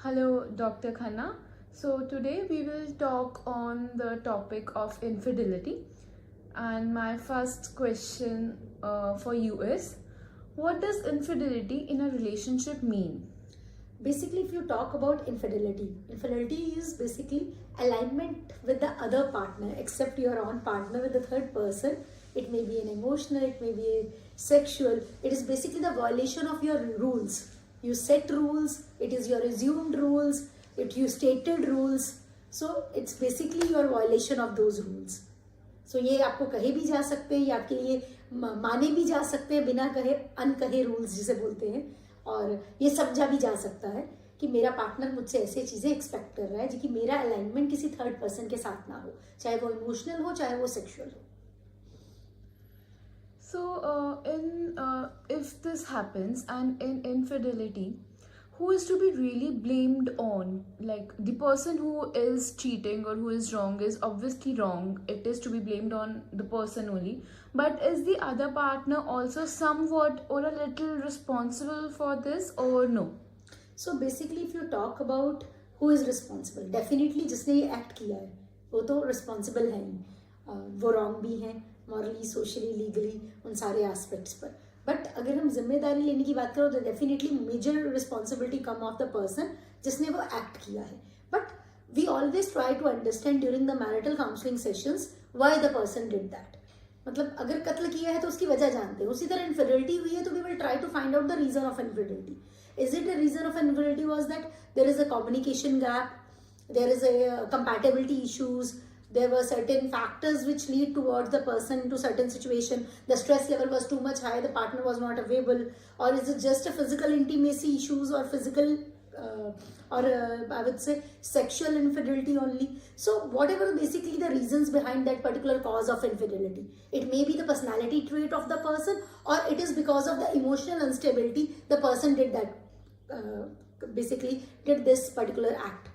Hello, Dr. Khanna. So today we will talk on the topic of infidelity. And my first question for you is, what does infidelity in a relationship mean? Basically, if you talk about infidelity is basically alignment with the other partner, except your own partner with the third person. It may be an emotional, it may be a sexual. It is basically the violation of your rules. You set rules, it is your assumed rules, you stated rules. So it's basically your violation of those rules. So ये आपको कहे भी जा सकते हैं, ये आपके लिए माने भी जा सकते हैं बिना कहे, अनकहे रूल्स जिसे बोलते हैं, और ये समझा भी जा सकता है कि मेरा पार्टनर मुझसे ऐसे चीज़ें एक्सपेक्ट कर रहा है कि मेरा अलाइनमेंट किसी थर्ड पर्सन के साथ ना हो, चाहे वो इमोशनल हो चाहे वो सेक्सुअल हो. So if this happens and in infidelity, who is to be really blamed on? Like the person who is cheating or who is wrong is obviously wrong. It is to be blamed on the person only. But is the other partner also somewhat or a little responsible for this or no? So basically if you talk about who is responsible, definitely जिसने ये act किया है वो तो responsible है ही, वो wrong भी हैं मॉरली, सोशली, लीगली, उन सारे एस्पेक्ट्स पर. बट अगर हम जिम्मेदारी लेने की बात करें तो definitely major responsibility come of the person जिसने वो एक्ट किया है. But we always try to understand during the marital counselling sessions why the person did that. मतलब अगर कत्ल किया है तो उसकी वजह जानते हैं. उसी तरह इनफिडेलिटी हुई है तो we will try to find out the reason of infidelity. Is it the reason of infidelity was that there is a communication gap, there is a compatibility issues, there were certain factors which lead towards the person to certain situation, the stress level was too much high, the partner was not available, or is it just a physical intimacy issues or physical I would say sexual infidelity only. So whatever basically the reasons behind that particular cause of infidelity, it may be the personality trait of the person or it is because of the emotional instability the person did that basically did this particular act.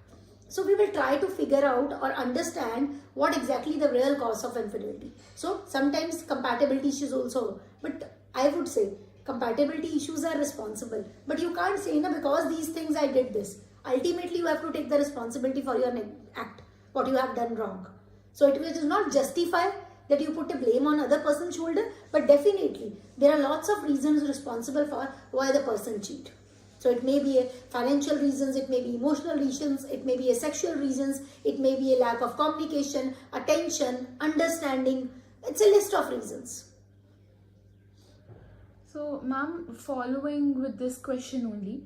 So we will try to figure out or understand what exactly the real cause of infidelity. So sometimes compatibility issues also, but I would say compatibility issues are responsible, but you can't say na because these things I did this. Ultimately you have to take the responsibility for your act, what you have done wrong. So it will not justify that you put a blame on other person's shoulder, but definitely there are lots of reasons responsible for why the person cheat. So it may be a financial reasons, it may be emotional reasons, it may be a sexual reasons, it may be a lack of communication, attention, understanding. It's a list of reasons. So, ma'am, following with this question only,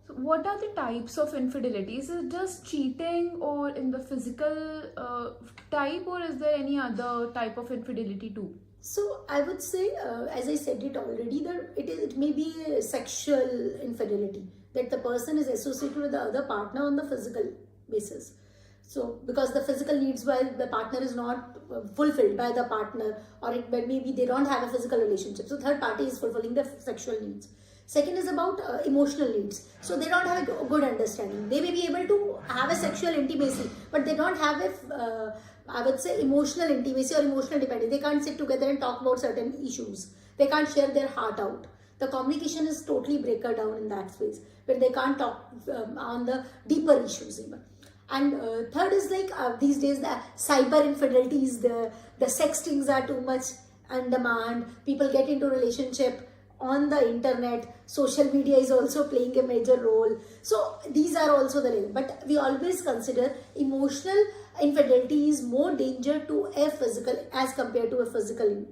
so what are the types of infidelity? Is it just cheating or in the physical type, or is there any other type of infidelity too? So I would say, as I said it already, that it may be a sexual infidelity, that the person is associated with the other partner on the physical basis. So because the physical needs by the partner is not fulfilled by the partner, or maybe they don't have a physical relationship, so third party is fulfilling the sexual needs. Second is about emotional needs. So they don't have a good understanding. They may be able to have a sexual intimacy, but they don't have a I would say emotional intimacy or emotional dependence. They can't sit together and talk about certain issues. They can't share their heart out. The communication is totally breaker down in that space, where they can't talk on the deeper issues even. And third is like these days the cyber infidelities, the sextings are too much on demand. People get into relationship on the internet. Social media is also playing a major role. So these are also the real. But we always consider emotional infidelity is more danger to a physical as compared to a physical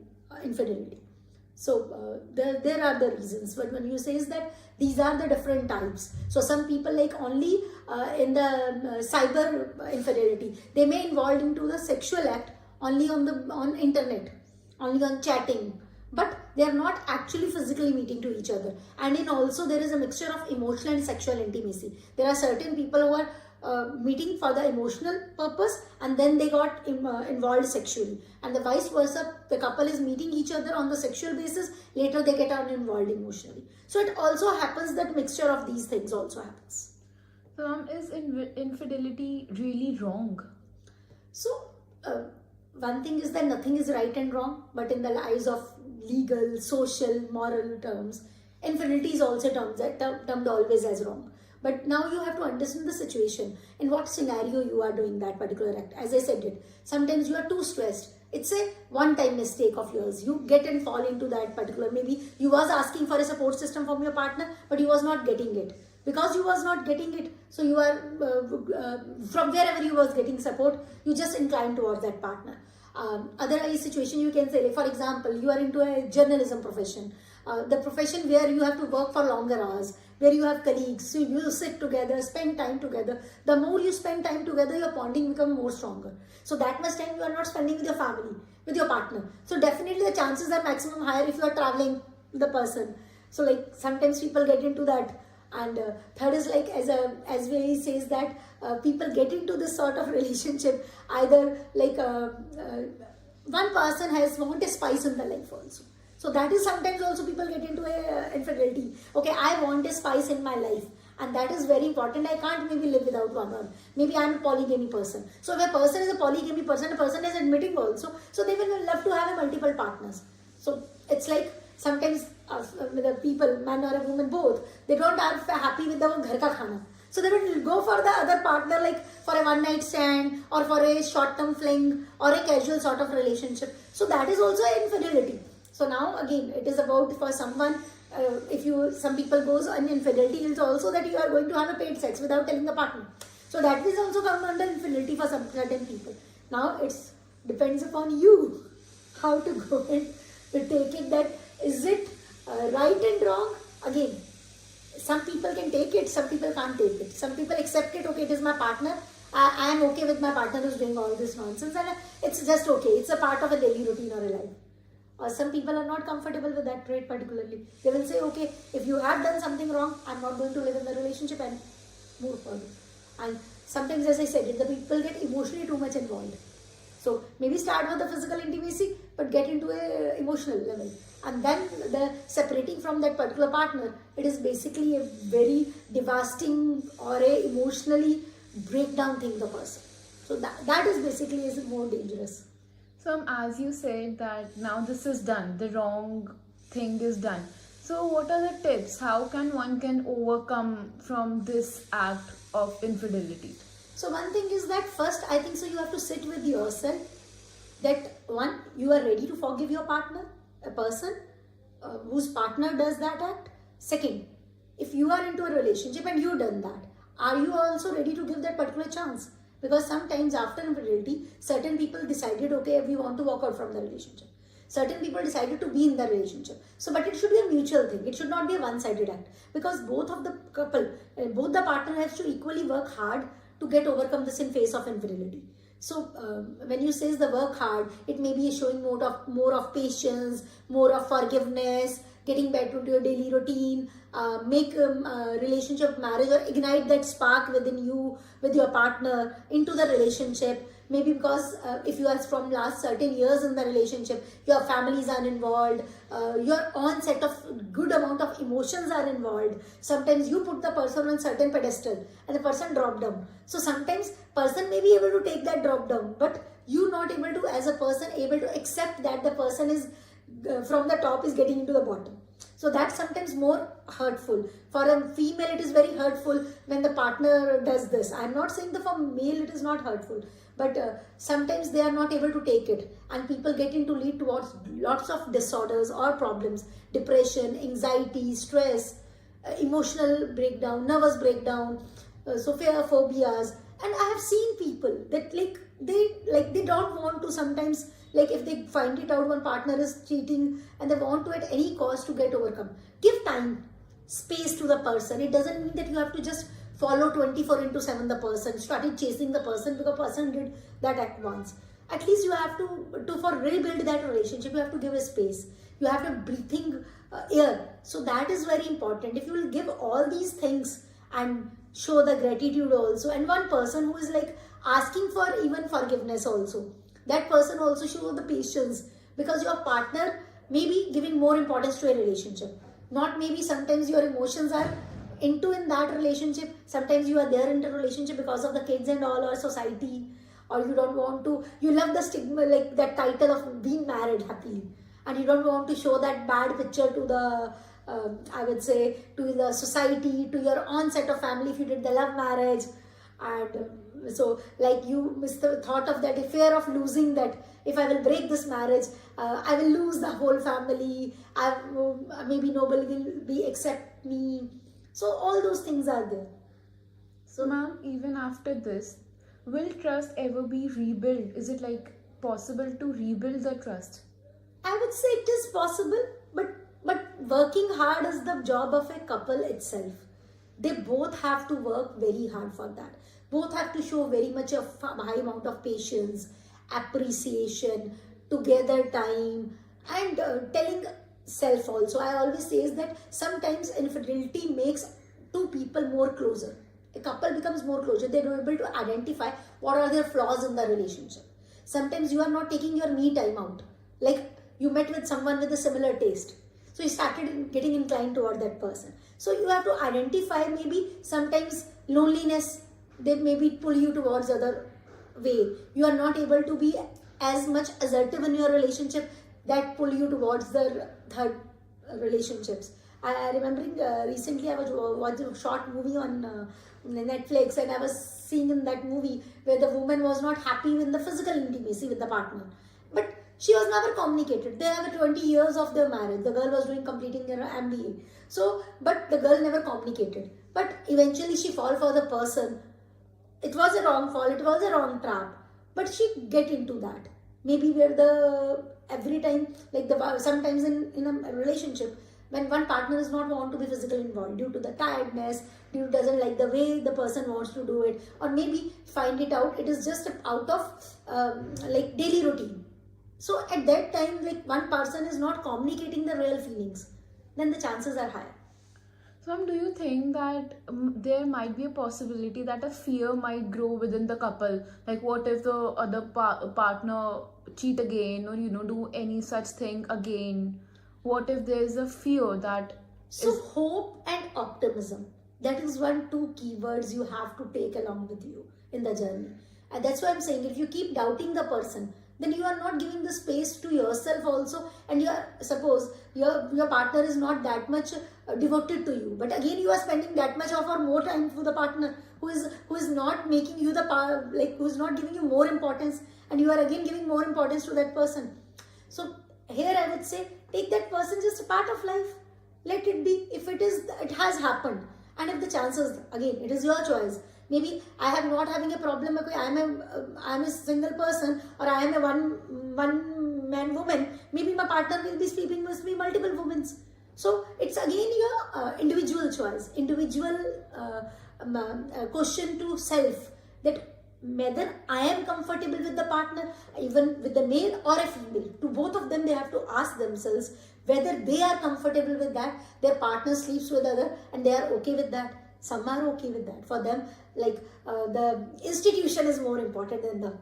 infidelity. So there are the reasons. But when you say is that these are the different types. So some people like only in the cyber infidelity, they may involve into the sexual act only on internet, only on chatting, but they are not actually physically meeting to each other. And in also there is a mixture of emotional and sexual intimacy. There are certain people who are meeting for the emotional purpose and then they got involved sexually, and the vice versa, the couple is meeting each other on the sexual basis, later they get involved emotionally. So it also happens that mixture of these things also happens. So is infidelity really wrong? So one thing is that nothing is right and wrong, but in the eyes of legal, social, moral terms, infidelity is also termed always as wrong. But now you have to understand the situation, in what scenario you are doing that particular act. As I said it, sometimes you are too stressed. It's a one-time mistake of yours. You get and fall into that particular, maybe you was asking for a support system from your partner, but you was not getting it. Because you was not getting it, so you are, from wherever you was getting support, you just incline towards that partner. Other situation you can say, like for example, you are into a journalism profession, the profession where you have to work for longer hours, where you have colleagues, so you sit together, spend time together. The more you spend time together, your bonding becomes more stronger. So that much time you are not spending with your family, with your partner. So definitely the chances are maximum higher if you are traveling with the person. So like sometimes people get into that. And third is like, as we says that people get into this sort of relationship, either like one person has want a spice in their life also. So that is sometimes also people get into a infidelity. Okay, I want a spice in my life, and that is very important. I can't maybe live without one, or maybe I'm a polygamy person. So if a person is a polygamy person, a person is admitting also, so they will love to have a multiple partners. So it's like sometimes with the people, man or a woman, both, they don't are happy with the ghar ka khana. So they will go for the other partner, like for a one night stand or for a short term fling or a casual sort of relationship. So that is also an infidelity. So now again, it is about for someone, some people goes on infidelity, it's also that you are going to have a paid sex without telling the partner. So that is also come under infidelity for some certain people. Now it depends upon you how to go and to take it, that is it right and wrong. Again, some people can take it, some people can't take it. Some people accept it, okay, it is my partner, I am okay with my partner who's doing all this nonsense, and it's just okay, it's a part of a daily routine or a life. Or some people are not comfortable with that trait particularly. They will say, okay, if you have done something wrong, I'm not going to live in the relationship and move forward. And sometimes, as I said, the people get emotionally too much involved. So maybe start with the physical intimacy, but get into a emotional level. And then the separating from that particular partner, it is basically a very devastating or a emotionally breakdown thing the person. So that is basically is more dangerous. So as you said that now this is done, the wrong thing is done. So what are the tips? How can one overcome from this act of infidelity? So one thing is that first, I think so you have to sit with yourself, that one, you are ready to forgive your partner, a person whose partner does that act. Second, if you are into a relationship and you done that, are you also ready to give that particular chance? Because sometimes after infidelity, certain people decided, okay, we want to walk out from the relationship. Certain people decided to be in the relationship. So, but it should be a mutual thing. It should not be a one-sided act. Because both of the couple, both the partner has to equally work hard to get overcome this in face of infidelity. So, when you say the work hard, it may be showing more of patience, more of forgiveness, getting back into your daily routine, make a relationship, marriage, or ignite that spark within you with your partner into the relationship. Maybe because if you are from last certain years in the relationship, your families are involved, your own set of good amount of emotions are involved. Sometimes you put the person on certain pedestal and the person drop down. So sometimes person may be able to take that drop down, but you not able to, as a person, able to accept that the person is from the top is getting into the bottom. So that's sometimes more hurtful. For a female, it is very hurtful when the partner does this. I'm not saying that for male it is not hurtful, but sometimes they are not able to take it, and people get into lead towards lots of disorders or problems, depression, anxiety, stress, emotional breakdown, nervous breakdown, so fear, phobias. And I have seen people that they don't want to sometimes, like if they find it out one partner is cheating and they want to at any cost to get overcome. Give time, space to the person. It doesn't mean that you have to just follow 24/7 the person, started chasing the person because the person did that act once. At least you have to for rebuild that relationship, you have to give a space. You have to breathing air. So that is very important. If you will give all these things and show the gratitude also, and one person who is like asking for even forgiveness also, that person also show the patience, because your partner may be giving more importance to a relationship. Not maybe sometimes your emotions are into in that relationship. Sometimes you are there in the relationship because of the kids and all, or society, or you don't want to, you love the stigma, like that title of being married happily, and you don't want to show that bad picture to the I would say, to the society, to your own set of family if you did the love marriage. And so like you miss the thought of that fear of losing, that if I will break this marriage, I will lose the whole family, maybe nobody will be accept me. So all those things are there. So, ma'am, even after this, will trust ever be rebuilt? Is it like possible to rebuild the trust? I would say it is possible, but working hard is the job of a couple itself. They both have to work very hard for that. Both have to show very much of high amount of patience, appreciation, together time, and telling self also. I always say is that sometimes infidelity makes two people more closer. A couple becomes more closer. They are able to identify what are their flaws in the relationship. Sometimes you are not taking your me time out. Like you met with someone with a similar taste, so you started getting inclined toward that person. So you have to identify, maybe sometimes loneliness, they maybe pull you towards other way. You are not able to be as much assertive in your relationship, that pull you towards the third relationships. I remembering recently I was watching a short movie on Netflix, and I was seeing in that movie where the woman was not happy with the physical intimacy with the partner, but she was never communicated. They have 20 years of their marriage. The girl was completing her MBA. So, but the girl never communicated. But eventually she fall for the person. It was a wrong fall. It was a wrong trap. But she get into that. Maybe where every time, like sometimes in a relationship, when one partner does not want to be physically involved due to the tiredness, due to doesn't like the way the person wants to do it, or maybe find it out, it is just out of like daily routine. So at that time, like one person is not communicating the real feelings, then the chances are higher. So, ma'am, do you think that there might be a possibility that a fear might grow within the couple? Like, what if the other partner cheat again, or do any such thing again? What if there is a fear that? So hope and optimism. That is two keywords you have to take along with you in the journey. And that's why I'm saying, if you keep doubting the person, then you are not giving the space to yourself also, and suppose your partner is not that much devoted to you, but again you are spending that much of or more time for the partner who is not making you who is not giving you more importance, and you are again giving more importance to that person. So here I would say, take that person just a part of life, let it be. If it has happened, and if the chances, again it is your choice. Maybe I am not having a problem. Okay, I am a single person, or I am a one man woman. Maybe my partner will be sleeping with me multiple women. So it's again your individual choice, individual question to self, that whether I am comfortable with the partner, even with the male or a female. To both of them, they have to ask themselves whether they are comfortable with that. Their partner sleeps with other, and they are okay with that. Some are okay with that. For them, like the institution is more important than the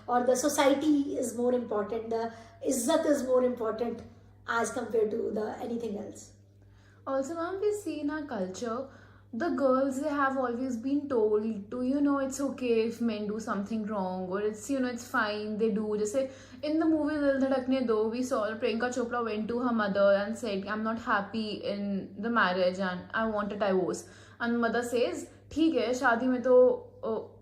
or the society is more important. The izzat is more important as compared to the anything else. Also, ma'am, we see in our culture, the girls, they have always been told to, it's okay if men do something wrong, or it's fine, they do. Just say in the movie Dil Dhadakne Do, we saw Priyanka Chopra went to her mother and said, I'm not happy in the marriage and I want a divorce. And mother says, ठीक है, शादी में तो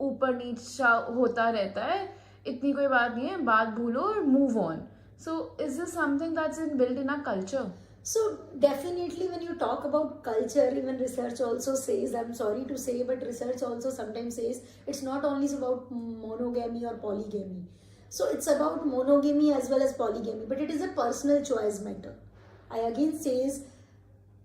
ऊपर नीचा होता रहता है, इतनी कोई बात नहीं है, बात भूलो और move on. So is this something that's built in our culture? So definitely when you talk about culture, even research also says, I'm sorry to say, but research also sometimes says it's not only about monogamy or polygamy. So it's about monogamy as well as polygamy, but it is a personal choice matter. I again says,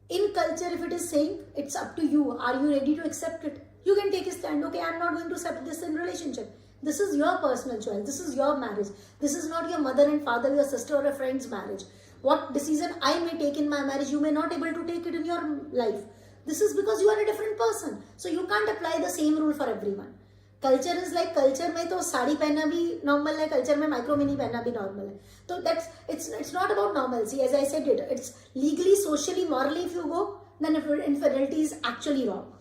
in culture, if it is saying, it's up to you. Are you ready to accept it? You can take a stand. Okay, I'm not going to accept this in relationship. This is your personal choice. This is your marriage. This is not your mother and father, your sister or a friend's marriage. What decision I may take in my marriage, you may not able to take it in your life. This is because you are a different person. So you can't apply the same rule for everyone. Culture is like, culture में तो साड़ी पहनना भी normal है, culture में micro mini पहनना भी normal है. So it's not about normalcy. As I said, it's legally, socially, morally, if you go, then infidelity is actually wrong.